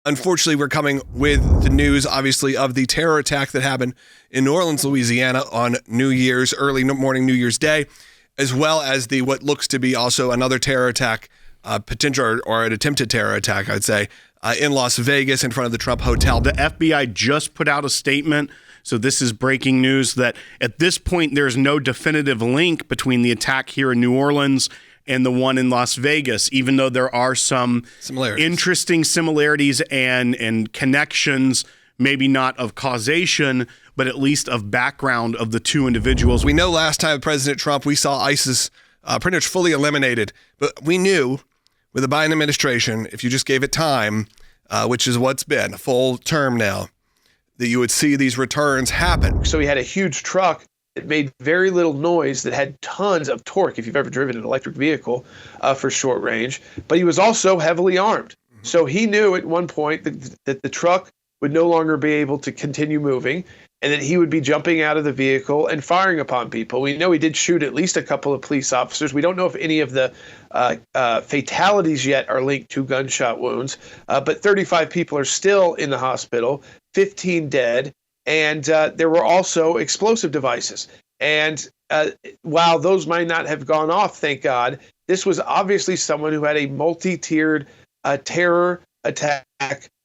Unfortunately, we're coming with the news, obviously, of the terror attack that happened in New Orleans, Louisiana on early morning New Year's Day, as well as what looks to be also another terror attack, potential or an attempted terror attack, I'd say, in Las Vegas in front of the Trump Hotel. The FBI just put out a statement, so this is breaking news, that at this point there's no definitive link between the attack here in New Orleans and the one in Las Vegas, even though there are some interesting similarities and connections, maybe not of causation, but at least of background of the two individuals. We know last time President Trump, we saw ISIS pretty much fully eliminated, but we knew with the Biden administration, if you just gave it time, which is what's been a full term now, that you would see these returns happen. So he had a huge truck that made very little noise, that had tons of torque, if you've ever driven an electric vehicle for short range. But he was also heavily armed. So he knew at one point that the truck would no longer be able to continue moving, and that he would be jumping out of the vehicle and firing upon people. We know he did shoot at least a couple of police officers. We don't know if any of the fatalities yet are linked to gunshot wounds, but 35 people are still in the hospital, 15 dead. And there were also explosive devices. And while those might not have gone off, thank God, this was obviously someone who had a multi-tiered terror attack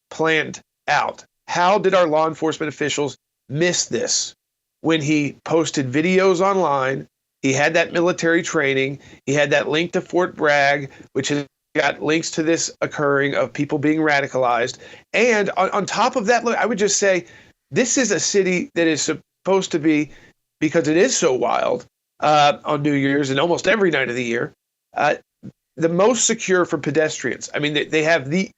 planned out. How did our law enforcement officials miss this? When he posted videos online, he had that military training, he had that link to Fort Bragg, which has got links to this occurring of people being radicalized. And on top of that, look, I would just say, this is a city that is supposed to be, because it is so wild on New Year's and almost every night of the year, the most secure for pedestrians. I mean, they have the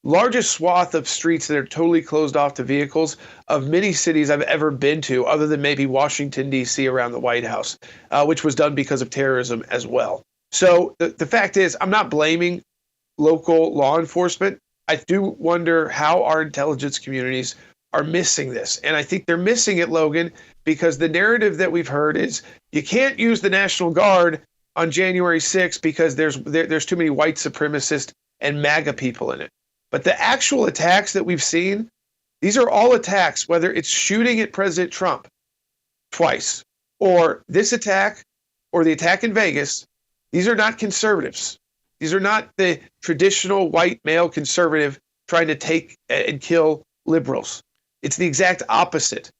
largest swath of streets that are totally closed off to vehicles of many cities I've ever been to, other than maybe Washington, D.C. around the White House, which was done because of terrorism as well. So the fact is, I'm not blaming local law enforcement. I do wonder how our intelligence communities are missing this. And I think they're missing it, Logan, because the narrative that we've heard is you can't use the National Guard on January 6th because there's too many white supremacist and MAGA people in it. But the actual attacks that we've seen, these are all attacks, whether it's shooting at President Trump twice, or this attack, or the attack in Vegas. These are not conservatives. These are not the traditional white male conservative trying to take and kill liberals. It's the exact opposite.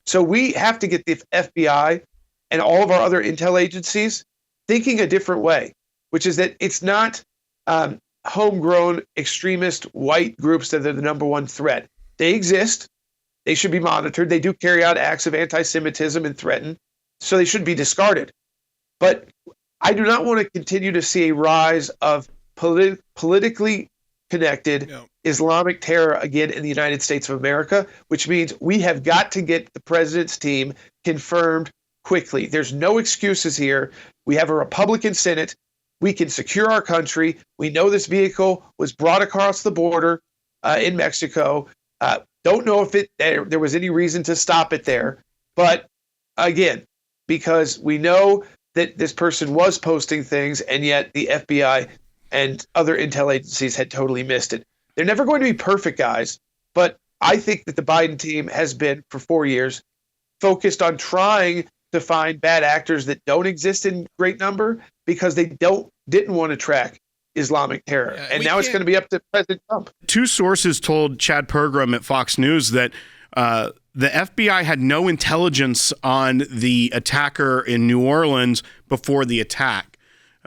So we have to get the FBI and all of our other intel agencies thinking a different way, which is that it's not homegrown extremist white groups that are the number one threat. They exist. They should be monitored. They do carry out acts of anti-Semitism and threaten, so they should be discarded. But I do not want to continue to see a rise of politically connected Islamic terror again in the United States of America, which means we have got to get the president's team confirmed quickly. There's no excuses here. We have a Republican Senate. We can secure our country. We know this vehicle was brought across the border in Mexico. Don't know if there was any reason to stop it there. But again, because we know that this person was posting things, and yet the FBI and other intel agencies had totally missed it. They're never going to be perfect, guys, but I think that the Biden team has been, for 4 years, focused on trying to find bad actors that don't exist in great number because they didn't want to track Islamic terror. And now it's going to be up to President Trump. Two sources told Chad Pergram at Fox News that the FBI had no intelligence on the attacker in New Orleans before the attack.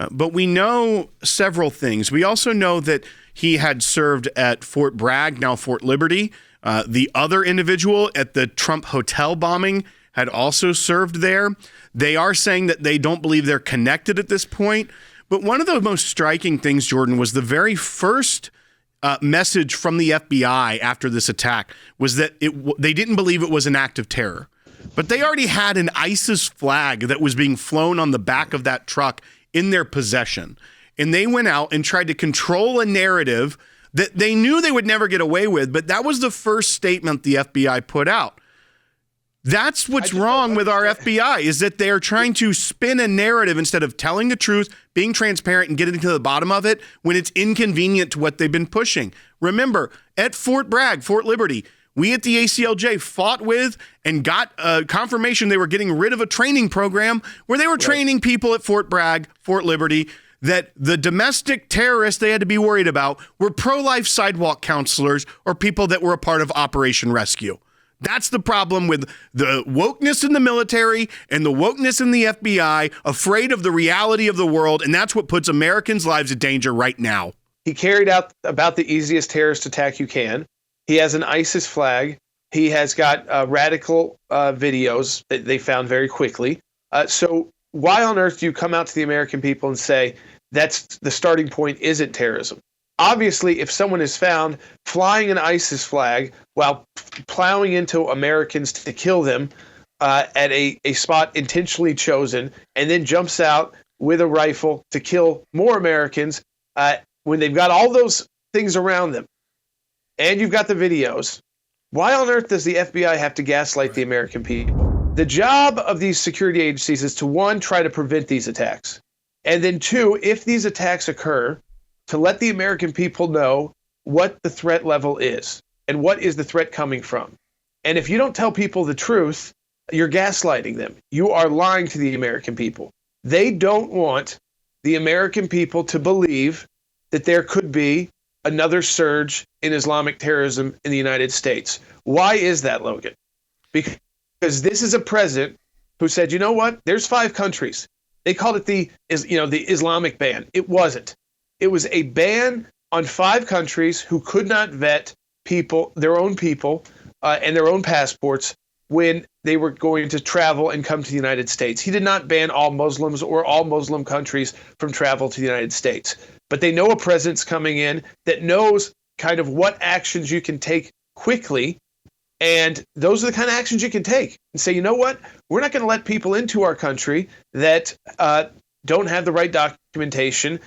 But we know several things. We also know that he had served at Fort Bragg, now Fort Liberty. The other individual at the Trump hotel bombing had also served there. They are saying that they don't believe they're connected at this point. But one of the most striking things, Jordan, was the very first message from the FBI after this attack was that they didn't believe it was an act of terror. But they already had an ISIS flag that was being flown on the back of that truck in their possession. And they went out and tried to control a narrative that they knew they would never get away with, but that was the first statement the FBI put out. That's what's wrong with our FBI, is that they're trying to spin a narrative instead of telling the truth, being transparent, and getting to the bottom of it when it's inconvenient to what they've been pushing. Remember, at Fort Bragg, Fort Liberty, we at the ACLJ fought with and got confirmation they were getting rid of a training program where they were training people at Fort Bragg, Fort Liberty, that the domestic terrorists they had to be worried about were pro-life sidewalk counselors or people that were a part of Operation Rescue. That's the problem with the wokeness in the military and the wokeness in the FBI, afraid of the reality of the world, and that's what puts Americans' lives in danger right now. He carried out about the easiest terrorist attack you can. He has an ISIS flag. He has got radical videos that they found very quickly. So why on earth do you come out to the American people and say that's the starting point isn't terrorism? Obviously, if someone is found flying an ISIS flag while plowing into Americans to kill them at a spot intentionally chosen, and then jumps out with a rifle to kill more Americans when they've got all those things around them, and you've got the videos, why on earth does the FBI have to gaslight the American people? The job of these security agencies is to, one, try to prevent these attacks, and then two, if these attacks occur, to let the American people know what the threat level is and what is the threat coming from. And if you don't tell people the truth, you're gaslighting them. You are lying to the American people. They don't want the American people to believe that there could be another surge in Islamic terrorism in the United States. Why is that, Logan? Because this is a president who said, you know what? There's 5 countries. They called it the Islamic ban. It wasn't. It was a ban on 5 countries who could not vet people, their own people, and their own passports when they were going to travel and come to the United States. He did not ban all Muslims or all Muslim countries from travel to the United States. But they know a president's coming in that knows kind of what actions you can take quickly. And those are the kind of actions you can take and say, you know what? We're not going to let people into our country that don't have the right documentation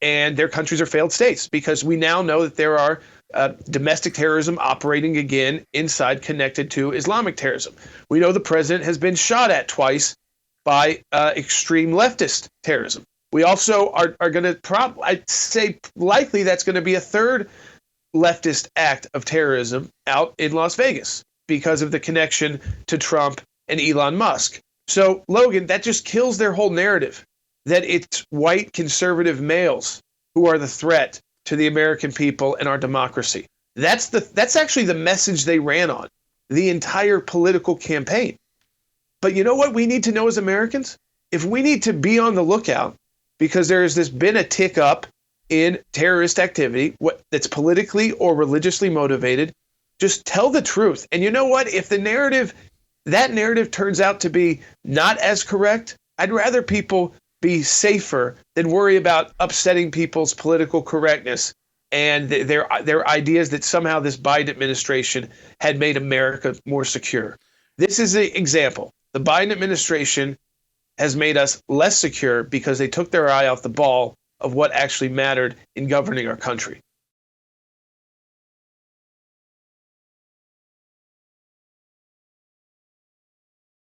and their countries are failed states, because we now know that there are domestic terrorism operating again inside connected to Islamic terrorism. We know the president has been shot at twice by extreme leftist terrorism. We also are going to I'd say likely that's going to be a third leftist act of terrorism out in Las Vegas because of the connection to Trump and Elon Musk. So, Logan, that just kills their whole narrative that it's white conservative males who are the threat to the American people and our democracy. That's actually the message they ran on the entire political campaign. But you know what we need to know as Americans? If we need to be on the lookout because there has been a tick up in terrorist activity that's politically or religiously motivated, just tell the truth. And you know what? If that narrative turns out to be not as correct, I'd rather people be safer than worry about upsetting people's political correctness and their ideas that somehow this Biden administration had made America more secure. This is an example. The Biden administration has made us less secure because they took their eye off the ball of what actually mattered in governing our country.